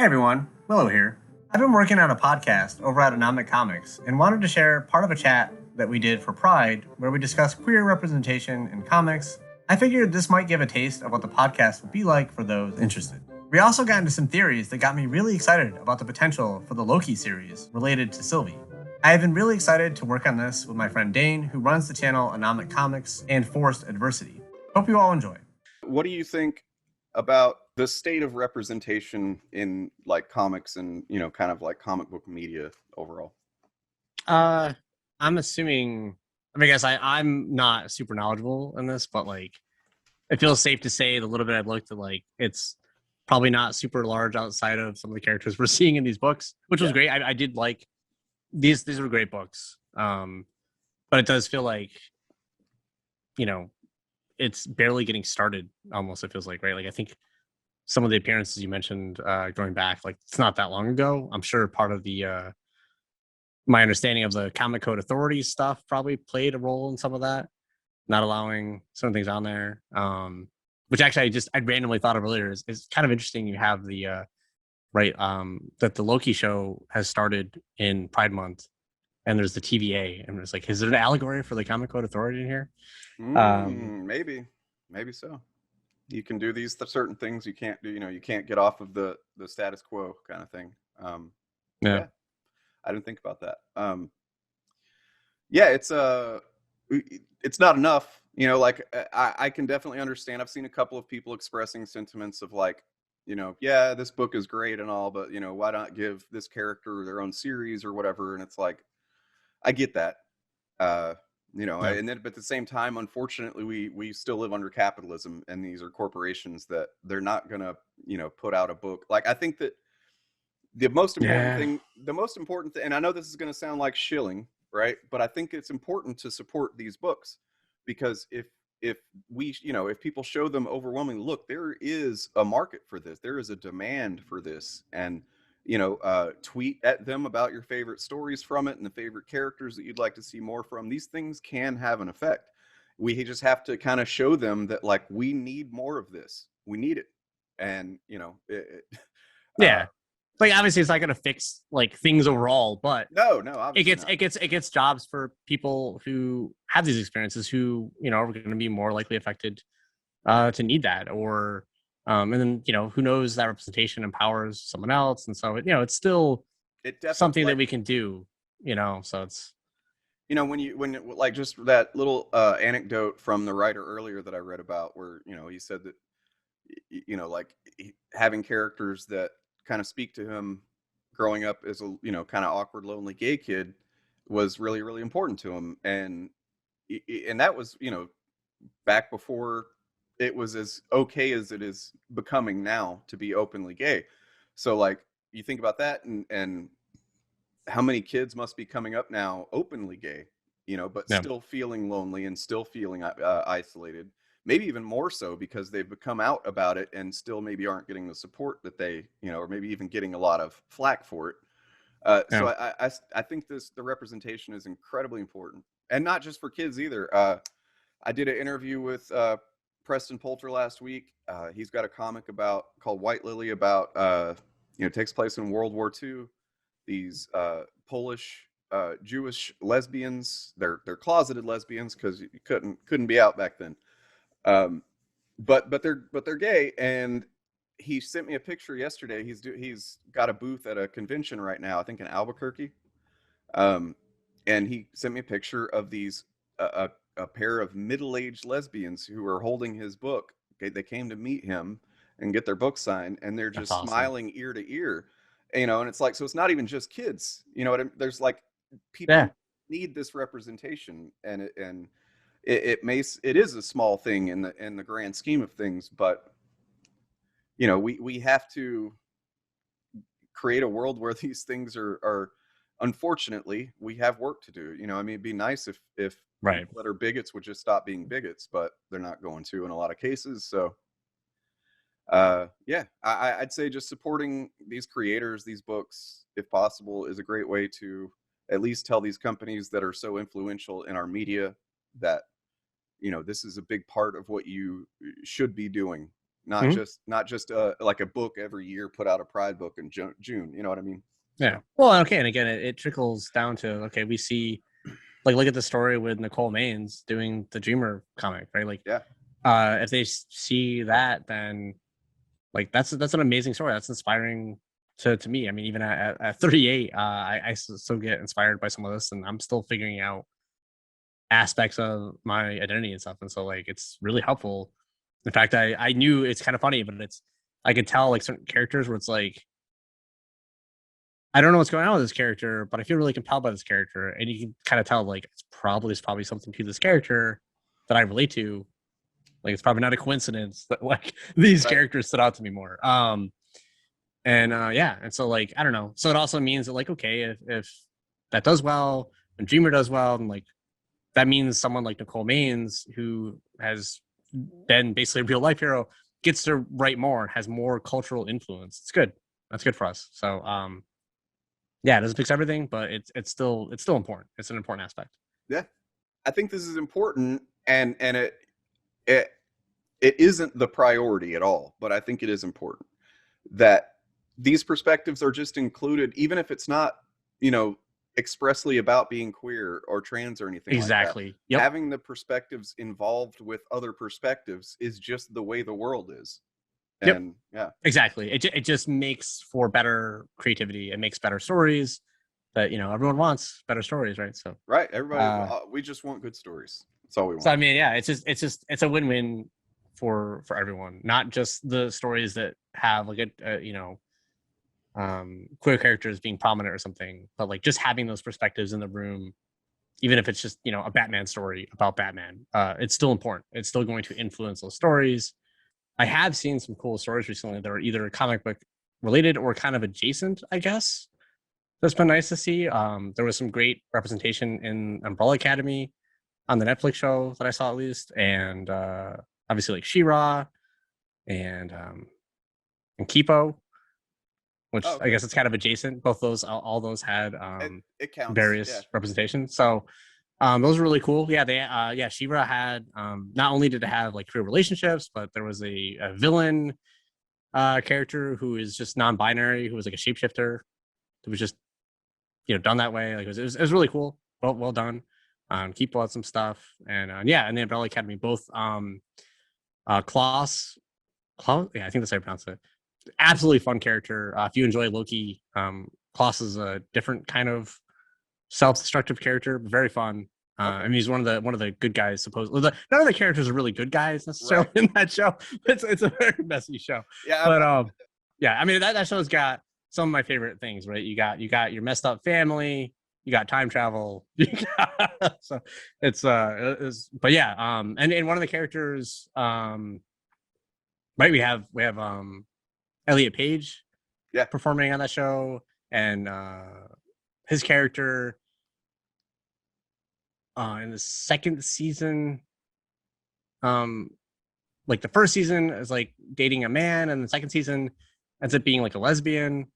Hey everyone, Willow here. I've been working on a podcast over at Anomic Comics and wanted to share part of a chat that we did for Pride where we discussed queer representation in comics. I figured this might give a taste of what the podcast would be like for those interested. We also got into some theories that got me really excited about the potential for the Loki series related to Sylvie. I have been really excited to work on this with my friend Dane, who runs the channel Anomic Comics and Forced Adversity. Hope you all enjoy. What do you think about the state of representation in like comics and kind of like comic book media overall? I'm assuming. I guess I'm not super knowledgeable in this, but like, it feels safe to say the little bit I've looked at, like, it's probably not super large outside of some of the characters we're seeing in these books, which was great. I did like these. These were great books. But it does feel like, it's barely getting started. Almost, it feels like, right? Like, I think some of the appearances you mentioned going back, like, it's not that long ago. I'm sure part of the my understanding of the Comic Code Authority stuff probably played a role in some of that, not allowing some things on there. Which actually I randomly thought of earlier is kind of interesting. You have the that the Loki show has started in Pride Month, and there's the TVA, and it's like, is there an allegory for the Comic Code Authority in here? Maybe so. You can do these certain things you can't do. You can't get off of the status quo kind of thing. Yeah. I didn't think about that. Yeah, it's not enough. Like I can definitely understand. I've seen a couple of people expressing sentiments of like, yeah, this book is great and all, but why not give this character their own series or whatever? And it's like, I get that. And then, but at the same time, unfortunately, we still live under capitalism, and these are corporations that they're not gonna, put out a book. Like, I think that the most important thing, and I know this is going to sound like shilling, right? But I think it's important to support these books, because if people show them overwhelmingly, look, there is a market for this, there is a demand for this, and tweet at them about your favorite stories from it and the favorite characters that you'd like to see more from. These things can have an effect. We just have to kind of show them that, like, we need more of this. We need it, and yeah. Like, obviously it's not going to fix like things overall, but no, it gets jobs for people who have these experiences, who are going to be more likely affected to need that, or and then who knows, that representation empowers someone else, and so it's still something that we can do. So it's when like, just that little anecdote from the writer earlier that I read about, where he said that like having characters that kind of speak to him growing up as a kind of awkward, lonely gay kid was really, really important to him, and that was back before it was as okay as it is becoming now to be openly gay. So, like, you think about that, and how many kids must be coming up now openly gay, but still feeling lonely and still feeling isolated. Maybe even more so because they've become out about it and still maybe aren't getting the support that they, or maybe even getting a lot of flack for it. So I think the representation is incredibly important, and not just for kids either. I did an interview with Preston Poulter last week. He's got a comic called White Lily about takes place in World War II. These Polish Jewish lesbians. They're closeted lesbians because you couldn't be out back then. But they're gay, and he sent me a picture yesterday. He's got a booth at a convention right now, I think in Albuquerque. And he sent me a picture of these a pair of middle-aged lesbians who are holding his book. Okay, they came to meet him and get their book signed, and they're just smiling ear to ear. And it's like, so it's not even just kids. There's like people need this representation, and it is a small thing in the grand scheme of things, but we have to create a world where these things are unfortunately, we have work to do. It'd be nice if people that are bigots would just stop being bigots, but they're not going to in a lot of cases. So I'd say just supporting these creators, these books, if possible, is a great way to at least tell these companies that are so influential in our media that this is a big part of what you should be doing. not just like a book every year, put out a Pride book in June. You know what I mean? Yeah. Well, okay, and again, it trickles down to, okay, we see, like, look at the story with Nicole Maines doing the Dreamer comic, right? Like, if they see that, then like that's an amazing story. That's inspiring to me. I mean, even at 38, I still get inspired by some of this, and I'm still figuring out aspects of my identity and stuff. And so, like, it's really helpful. In fact, I knew, it's kind of funny, but I could tell, like, certain characters where it's like, I don't know what's going on with this character, but I feel really compelled by this character, and you can kind of tell, like, there's probably something to this character that I relate to. Like, it's probably not a coincidence that, like, these characters stood out to me more. And so, like, I don't know. So it also means that, like, okay, if that does well, and Dreamer does well, and like that means someone like Nicole Maines, who has been basically a real life hero, gets to write more, has more cultural influence. It's good. That's good for us. So yeah, it doesn't fix everything, but it's still important. It's an important aspect. Yeah, I think this is important, and it isn't the priority at all, but I think it is important that these perspectives are just included, even if it's not, expressly about being queer or trans or anything exactly. like that. Yep. Having the perspectives involved with other perspectives is just the way the world is. And yeah, exactly. It just makes for better creativity. It makes better stories that, everyone wants better stories, right? So right, everybody, we just want good stories. That's all we want. So I mean, yeah, it's a win-win for everyone, not just the stories that have like queer characters being prominent or something, but like just having those perspectives in the room, even if it's just, a Batman story about Batman, it's still important. It's still going to influence those stories. I have seen some cool stories recently that are either comic book related or kind of adjacent, I guess. That's been nice to see. There was some great representation in Umbrella Academy on the Netflix show that I saw, at least, and obviously like She-Ra and Kipo, which I guess it's kind of adjacent. Both those, all those had it counts, various representation. So those were really cool. Yeah, She-Ra had not only did it have like queer relationships, but there was a villain character who is just non-binary, who was like a shapeshifter, who was just done that way. Like it was really cool. Well done. Kipo had some stuff, and and the Umbrella Academy, both Klaus, yeah, I think that's how you pronounce it. Absolutely fun character. If you enjoy Loki, Klaus is a different kind of self-destructive character, but very fun. I mean, he's one of the good guys. Supposedly, none of the characters are really good guys necessarily in that show. It's a very messy show. Yeah, but yeah, I mean that show's got some of my favorite things. Right, you got your messed up family. You got time travel. So it's but yeah, and one of the characters, right, we have Elliot Page, performing on that show, and his character in the second season, like the first season is like dating a man, and the second season ends up being like a lesbian.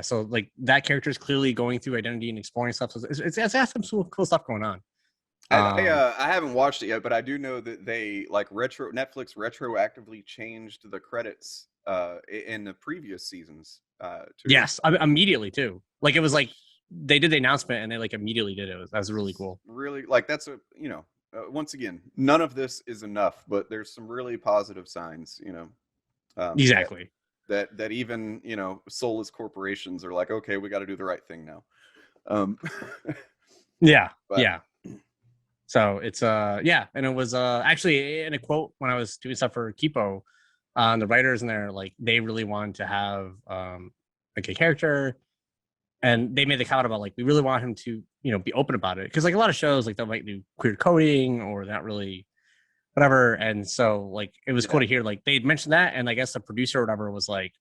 So like that character is clearly going through identity and exploring stuff. So it's some cool stuff going on. I haven't watched it yet, but I do know that they like Netflix retroactively changed the credits in the previous seasons. Yes, immediately too. Like it was like they did the announcement and they like immediately did it. That was really cool. Really, like that's once again, none of this is enough, but there's some really positive signs. Exactly. That even soulless corporations are like, okay, we got to do the right thing now. Yeah. So it's and it was actually in a quote when I was doing stuff for Kipo, the writers in there, like they really wanted to have like a character, and they made the comment about like we really want him to be open about it, because like a lot of shows like they might do queer coding or not really whatever. And so like it was cool to hear like they mentioned that, and I guess the producer or whatever was like,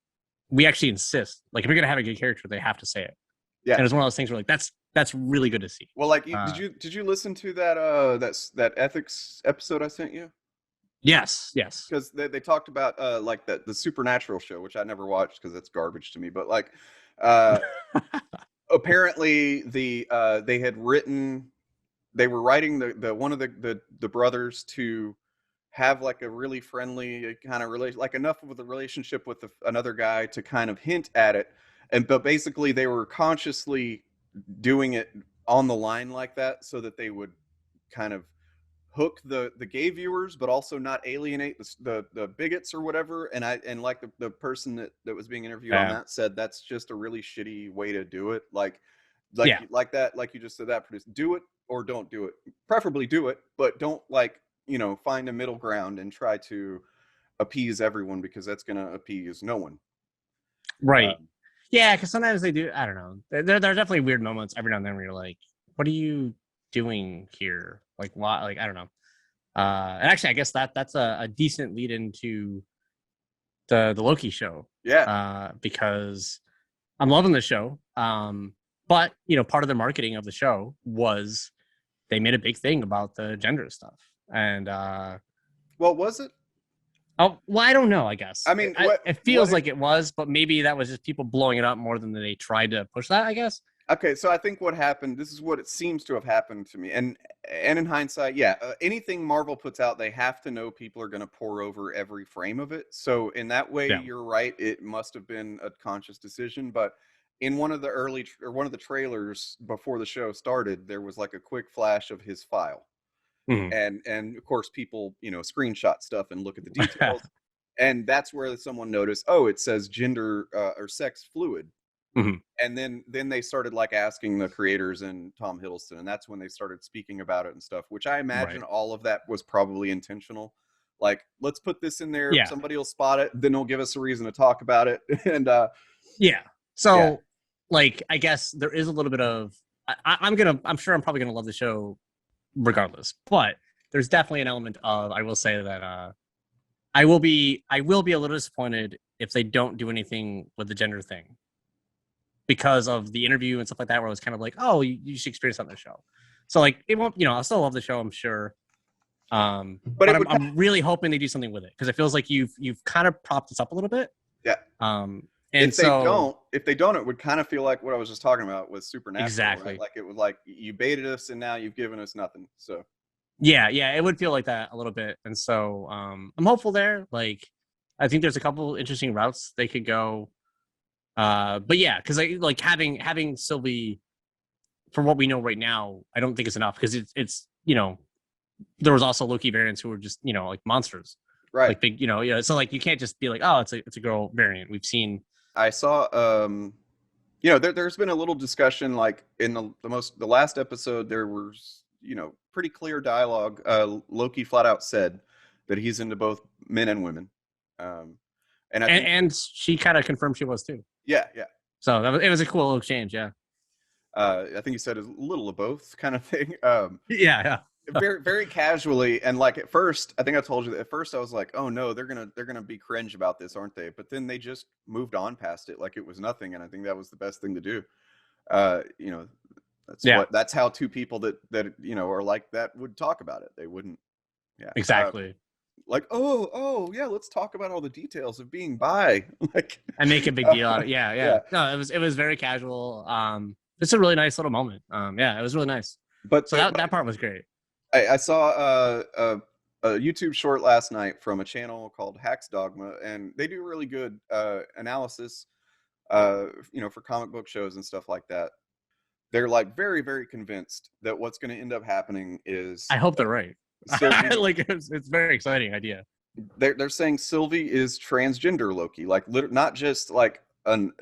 we actually insist, like if you're gonna have a good character, they have to say it. Yeah, and it's one of those things where like that's really good to see. Well, like did you listen to that that ethics episode I sent you? Yes. Because they talked about like the Supernatural show, which I never watched because it's garbage to me. But like apparently they were writing the one of the brothers to have like a really friendly kind of relation, like enough of a relationship with another guy to kind of hint at it. But basically they were consciously doing it on the line like that so that they would kind of hook the gay viewers, but also not alienate the bigots or whatever. And like the person that was being interviewed on that said that's just a really shitty way to do it. Like that, like you just said, that produce, do it or don't do it. Preferably do it, but don't like, find a middle ground and try to appease everyone, because that's going to appease no one. Right. Yeah, because sometimes they do. I don't know. There are definitely weird moments every now and then where you're like, "What are you doing here? Like, why? Like, I don't know." And actually, I guess that's a decent lead into the Loki show. Yeah. Because I'm loving the show. But part of the marketing of the show was they made a big thing about the gender stuff. And well, was it? Oh, well, I don't know, I guess. I mean, it feels like it was, but maybe that was just people blowing it up more than they tried to push that, I guess. Okay, so I think what happened, this is what it seems to have happened to me. And in hindsight, yeah, anything Marvel puts out, they have to know people are going to pour over every frame of it. So in that way, You're right. It must have been a conscious decision. But in one of the trailers before the show started, there was like a quick flash of his file. Mm-hmm. And of course people screenshot stuff and look at the details. And that's where someone noticed, oh, it says gender or sex fluid. Mm-hmm. And then they started like asking the creators and Tom Hiddleston, and that's when they started speaking about it and stuff, which I imagine all of that was probably intentional. Like, let's put this in there, somebody will spot it, then they'll give us a reason to talk about it. And like, I guess there is a little bit of I'm sure I'm probably gonna love the show regardless, but there's definitely an element of, I will say that I will be a little disappointed if they don't do anything with the gender thing, because of the interview and stuff like that, where it was kind of like, oh, you should experience that on the show. So like, it won't, I'll still love the show, I'm sure. But I'm really hoping they do something with it, because it feels like you've kind of propped this up a little bit. Yeah. And if they don't, it would kind of feel like what I was just talking about with Supernatural. Exactly. Right? Like, it was like you baited us and now you've given us nothing. So yeah, it would feel like that a little bit. And so I'm hopeful there. Like, I think there's a couple interesting routes they could go. But yeah, because like having Sylvie, for what we know right now, I don't think it's enough, because it's there was also Loki variants who were just like monsters, right? Like big, so like you can't just be like, oh, it's a girl variant. We've seen. I saw there's been a little discussion, like in the last episode, there was pretty clear dialogue. Loki flat out said that he's into both men and women, and she kind of confirmed she was too. Yeah. So it was a cool little exchange. Yeah. I think he said a little of both, kind of thing. Yeah. Very, very casually, and like at first, I think I told you that at first I was like, "Oh no, they're gonna be cringe about this, aren't they?" But then they just moved on past it like it was nothing, and I think that was the best thing to do. That's how two people that are like that would talk about it. They wouldn't. Yeah. Exactly. Like, oh yeah, let's talk about all the details of being bi, like, and make a big deal out of it. Yeah. No, it was very casual. It's a really nice little moment. Yeah, it was really nice. But so that part was great. I saw a YouTube short last night from a channel called Hacks Dogma, and they do really good analysis, for comic book shows and stuff like that. They're like very, very convinced that what's going to end up happening is, I hope they're right. Sylvie, like it's a very exciting idea. They're saying Sylvie is transgender Loki, like not just like an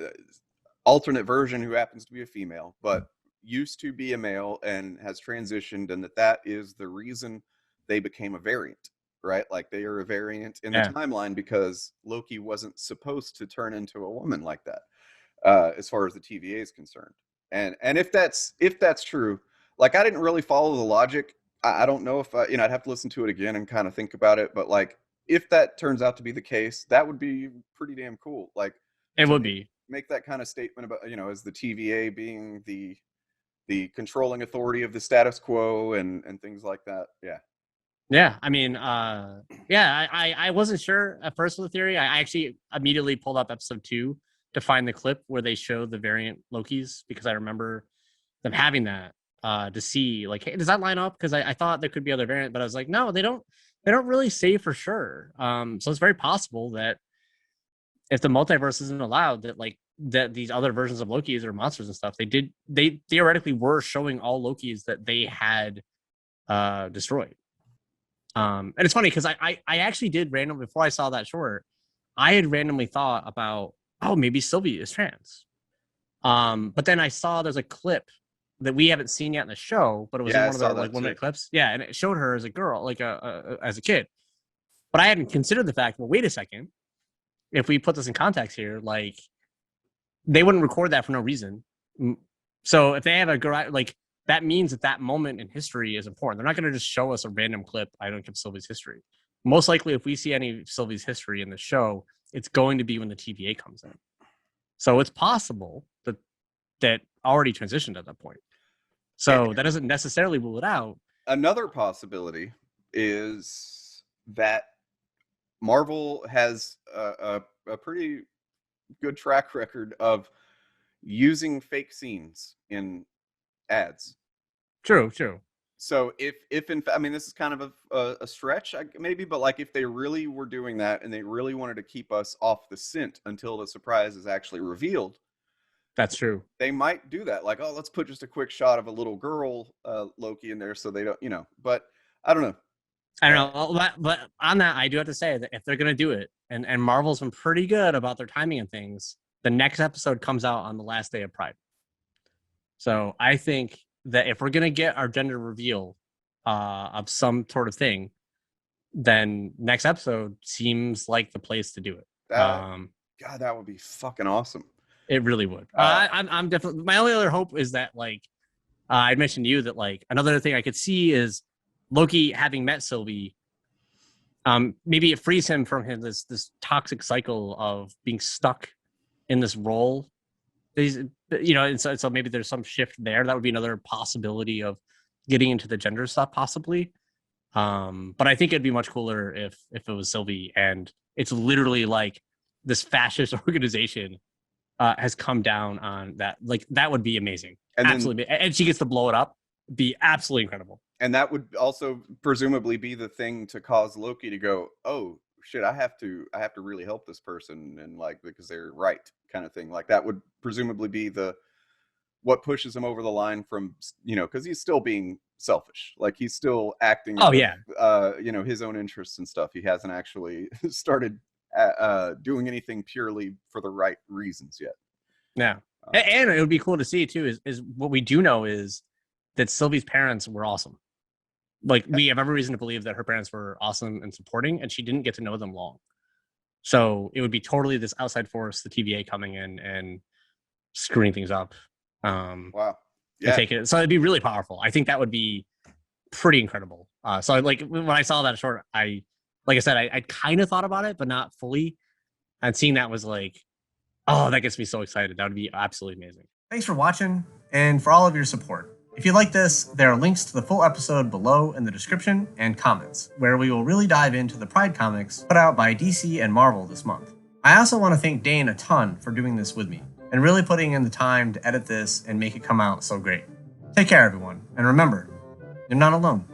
alternate version who happens to be a female, but used to be a male and has transitioned, and that is the reason they became a variant, right? Like, they are a variant in the timeline because Loki wasn't supposed to turn into a woman like that, as far as the TVA is concerned. And if that's true, like, I didn't really follow the logic. I don't know if I'd have to listen to it again and kind of think about it, but like, if that turns out to be the case, that would be pretty damn cool. Like, it would be make that kind of statement about, as the TVA being the controlling authority of the status quo and things like that. Yeah. I mean, I wasn't sure at first with the theory. I actually immediately pulled up episode 2 to find the clip where they showed the variant Lokis, because I remember them having that to see, like, hey, does that line up? Because I thought there could be other variant, but I was like, no, they don't They don't really say for sure. So it's very possible that if the multiverse isn't allowed, that like that these other versions of Lokis or monsters and stuff, they theoretically were showing all Lokis that they had destroyed. And it's funny because I actually did randomly, before I saw that short, I had randomly thought about, oh, maybe Sylvie is trans. But then I saw there's a clip that we haven't seen yet in the show, but it was in one of the like 1 minute clips. Yeah, and it showed her as a girl, like as a kid. But I hadn't considered the fact, well, wait a second. If we put this in context here, like they wouldn't record that for no reason. So if they have a girl, like that means that moment in history is important. They're not going to just show us a random clip. I don't give Sylvie's history. Most likely, if we see any of Sylvie's history in the show, it's going to be when the TVA comes in. So it's possible that already transitioned at that point. So that doesn't necessarily rule it out. Another possibility is that Marvel has a pretty good track record of using fake scenes in ads. True. So if in fact, I mean, this is kind of a stretch maybe, but like if they really were doing that and they really wanted to keep us off the scent until the surprise is actually revealed. That's true. They might do that. Like, oh, let's put just a quick shot of a little girl Loki in there so they don't, but I don't know. I don't know. But on that, I do have to say that if they're going to do it, and Marvel's been pretty good about their timing and things, the next episode comes out on the last day of Pride. So I think that if we're going to get our gender reveal of some sort of thing, then next episode seems like the place to do it. God, that would be fucking awesome. It really would. I'm definitely, my only other hope is that like I mentioned to you that like another thing I could see is Loki having met Sylvie. Maybe it frees him from this toxic cycle of being stuck in this role. And so maybe there's some shift there. That would be another possibility of getting into the gender stuff, possibly. But I think it'd be much cooler if it was Sylvie, and it's literally like this fascist organization has come down on that. Like that would be amazing. And absolutely. And she gets to blow it up. Be absolutely incredible. And that would also presumably be the thing to cause Loki to go, oh shit, I have to really help this person, and like because they're right kind of thing. Like that would presumably be what pushes him over the line from, because he's still being selfish. Like he's still acting his own interests and stuff. He hasn't actually started doing anything purely for the right reasons yet. Yeah. And it would be cool to see too is what we do know is that Sylvie's parents were awesome. Like we have every reason to believe that her parents were awesome and supporting, and she didn't get to know them long. So it would be totally this outside force, the TVA coming in and screwing things up. Wow. Yeah. Take it. So it'd be really powerful. I think that would be pretty incredible. So like when I saw that short, I kind of thought about it, but not fully. And seeing that was like, oh, that gets me so excited. That would be absolutely amazing. Thanks for watching and for all of your support. If you like this, there are links to the full episode below in the description and comments, where we will really dive into the Pride comics put out by DC and Marvel this month. I also want to thank Dane a ton for doing this with me, and really putting in the time to edit this and make it come out so great. Take care, everyone, and remember, you're not alone.